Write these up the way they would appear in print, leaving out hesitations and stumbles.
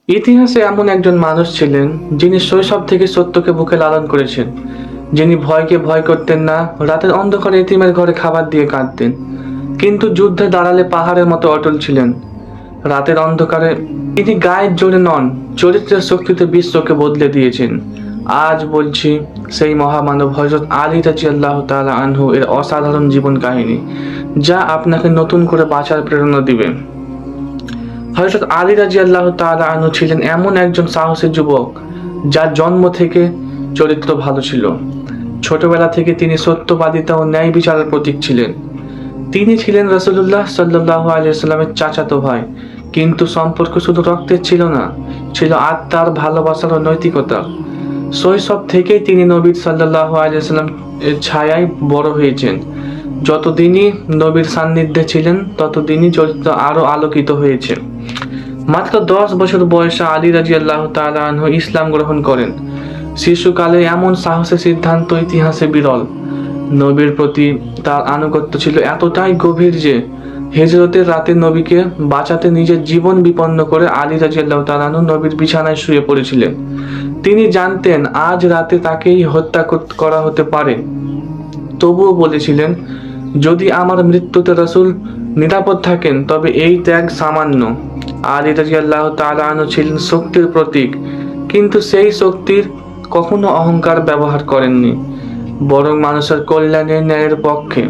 ইতিহাসে এমন একজন মানুষ ছিলেন যিনি শৈশব থেকে সত্যকে বুকে লালন করেছেন, যিনি ভয়কে ভয় করতেন না, রাতের অন্ধকারে এতিমের ঘরে খাবার দিয়ে কাঁদতেন, কিন্তু যুদ্ধে দাঁড়ালে পাহাড়ের মতো অটল ছিলেন। রাতের অন্ধকারে তিনি গায়ের জোরে নন, চরিত্রের শক্তিতে বিশ্বকে বদলে দিয়েছেন। আজ বলছি সেই মহামানব হযরত আলী রাদিয়াল্লাহু তাআলা আনহু এর অসাধারণ জীবন কাহিনী, যা আপনাকে নতুন করে বাঁচার প্রেরণা দিবে। হযরত আলী রাদিয়াল্লাহু তাআলা আনহু ছিলেন এমন একজন সাহসী যুবক যার জন্ম থেকে চরিত্র ভালো ছিল। ছোটবেলা থেকে তিনি সত্যবাদিতা ও ন্যায় বিচারের প্রতীক ছিলেন। তিনি ছিলেন রাসূলুল্লাহ সাল্লাল্লাহু আলাইহি ওয়াসাল্লামের চাচাতো ভাই, কিন্তু সম্পর্ক শুধু রক্তের ছিল না, ছিল আত্মার, ভালোবাসার ও নৈতিকতা। শৈশব থেকেই তিনি নবী সাল্লাল্লাহু আলাইহি ওয়াসাল্লাম এর ছায়ায় বড় হয়েছেন। যতদিনই নবীর সান্নিধ্যে ছিলেন ততদিনই চরিত্র আরো আলোকিত হয়েছে। মাত্র 10 বছর বয়সে আলী রাদিয়াল্লাহু তাআলা আনহু ইসলাম গ্রহণ করেন। শিশুকালে এমন সাহসী সিদ্ধান্ত ইতিহাসে বিরল। নবীর প্রতি তার আনুগত্য ছিল এতটাই গভীর যে হিজরতের রাতে নবীকে বাঁচাতে নিজের জীবন বিপন্ন করে আলী রাদিয়াল্লাহু তাআলা আনহু নবীর বিছানায় শুয়ে পড়েছিলেন। তিনি জানতেন আজ রাতে তাকেই হত্যা করা হতে পারে, তবুও বলেছিলেন, যদি আমার মৃত্যুতে রাসূল নিরাপদ থাকেন তবে এই ত্যাগ সামান্য। আলী রাদিয়াল্লাহু তাআলা আনহু ছিলেন শক্তির প্রতীক, কিন্তু সেই শক্তির কখনো অহংকার ব্যবহার করেননি, বরং মানুষের কল্যাণে, ন্যায়ের পক্ষে।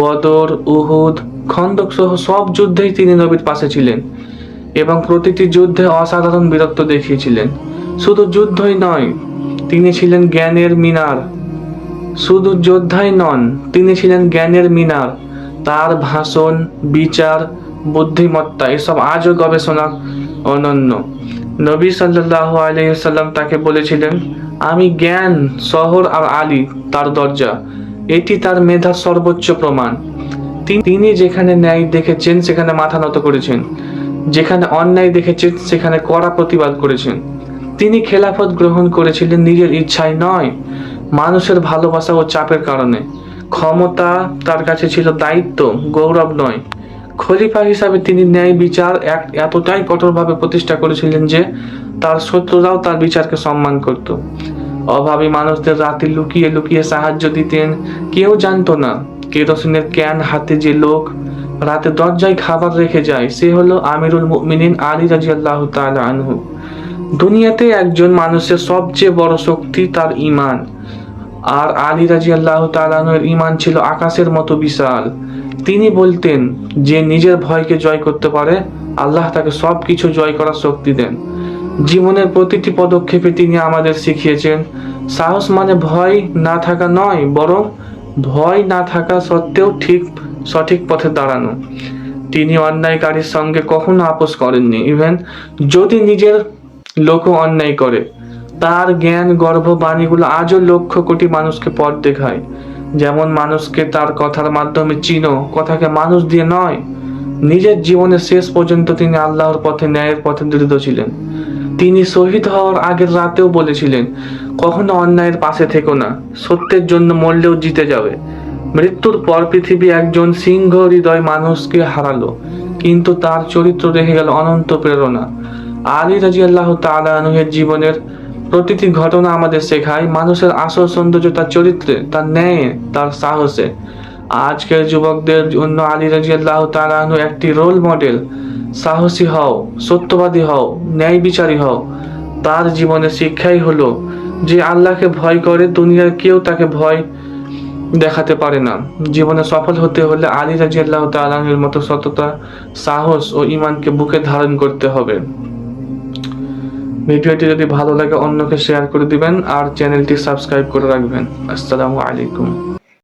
বদর, উহুদ, খন্দক সহ সব যুদ্ধেই তিনি নবীর পাশে ছিলেন এবং প্রতিটি যুদ্ধে অসাধারণ বীরত্ব দেখিয়েছিলেন। শুধু যুদ্ধই নয়, তিনি ছিলেন জ্ঞানের মিনার। শুধু যোদ্ধাই নন, তিনি ছিলেন জ্ঞানের মিনার। তার ভাষণ, বিচার, বুদ্ধিমত্তা এসব আজও গবেষণা অনন্য। নবী সাল্লাল্লাহু আলাইহি ওয়াসাল্লাম তাকে বলেছিলেন, আমি জ্ঞান, শহর আর আলী তার দরজা। এটি তার মেধার সর্বোচ্চ প্রমাণ। তিনি যেখানে ন্যায় দেখেছেন সেখানে মাথা নত করেছেন, যেখানে অন্যায় দেখেছেন সেখানে কড়া প্রতিবাদ করেছেন। তিনি খেলাফত গ্রহণ করেছিলেন নিজের ইচ্ছায় নয়, মানুষের ভালোবাসা ও চাপের কারণে। ক্ষমতা তার কাছে ছিল দায়িত্ব, গৌরব নয়। খলিফা হিসাবে তিনি ন্যায় বিচার এতটাই কঠোরভাবে প্রতিষ্ঠা করেছিলেন যে তার শত্রুরাও তার বিচারকে সম্মান করত। অভাবী মানুষদের রাতে লুকিয়ে লুকিয়ে সাহায্য দিতেন। কেউ জানতো না কেরোসিনের ক্যান হাতে যে লোক রাতে দরজায় খাবার রেখে যায় সে হলো আমিরুল মুমিনিন আলী রাদিয়াল্লাহু তাআলা আনহু। দুনিয়াতে একজন মানুষের সবচেয়ে বড় শক্তি তার ঈমান, আর আলী রাদিয়াল্লাহু তাআলা আনহুর ঈমান ছিল আকাশের মতো বিশাল। তিনি বলতেন, যে নিজের ভয়কে জয় করতে পারে আল্লাহ তাকে সবকিছু জয় করার শক্তি দেন। জীবনের প্রতিটি পদক্ষেপে তিনি আমাদের শিখিয়েছেন, সাহস মানে ভয় না থাকা নয়, বরং ভয় না থাকা সত্ত্বেও সঠিক পথে দাঁড়ানো। তিনি অন্যায়কারীর সঙ্গে কখনো আপোষ করেননি, ইভেন যদি নিজের লোকও অন্যায় করে। তার জ্ঞান গর্ভ বাণীগুলো আজও লক্ষ কোটি মানুষকে পথ দেখায়। যেমন মানুষকে তার কথার মাধ্যমে চিনো, কথাকে মানুষ দিয়ে নয়। নিজের জীবনের শেষ পর্যন্ত তিনি আল্লাহর পথে, ন্যায়ের পথে দৃঢ় ছিলেন। তিনি শহীদ হওয়ার আগের রাতেও বলেছিলেন, কখনো অন্যায়ের পাশে থেকো না, সত্যের জন্য মরলেও জিতে যাবে। মৃত্যুর পর পৃথিবী একজন সিংহ হৃদয় মানুষকে হারালো, কিন্তু তার চরিত্র রেখে গেল অনন্ত প্রেরণা। আলী রাদিয়াল্লাহু তাআলা আনহুর জীবনের প্রতিটি ঘটনা আমাদের শেখায় মানুষের আসল সৌন্দর্য তার চরিত্রে, তার ন্যায়ে, তার সাহসে। আজকের যুবকদের জন্য আলী রাদিয়াল্লাহু তাআলা আনহু একটি রোল মডেল। সাহসী হও, সত্যবাদী হও, ন্যায় বিচারী হও। তার জীবনের শিক্ষাই হলো যে আল্লাহকে ভয় করে দুনিয়ার কেউ তাকে ভয় দেখাতে পারে না। জীবনে সফল হতে হলে আলী রাদিয়াল্লাহু তাআলা আনহুর মতো সততা, সাহস ও ঈমানকে বুকে ধারণ করতে হবে। ভিডিওটি যদি ভালো লাগে অন্যকে শেয়ার করে দিবেন আর চ্যানেলটি সাবস্ক্রাইব করে রাখবেন। আসসালামু আলাইকুম।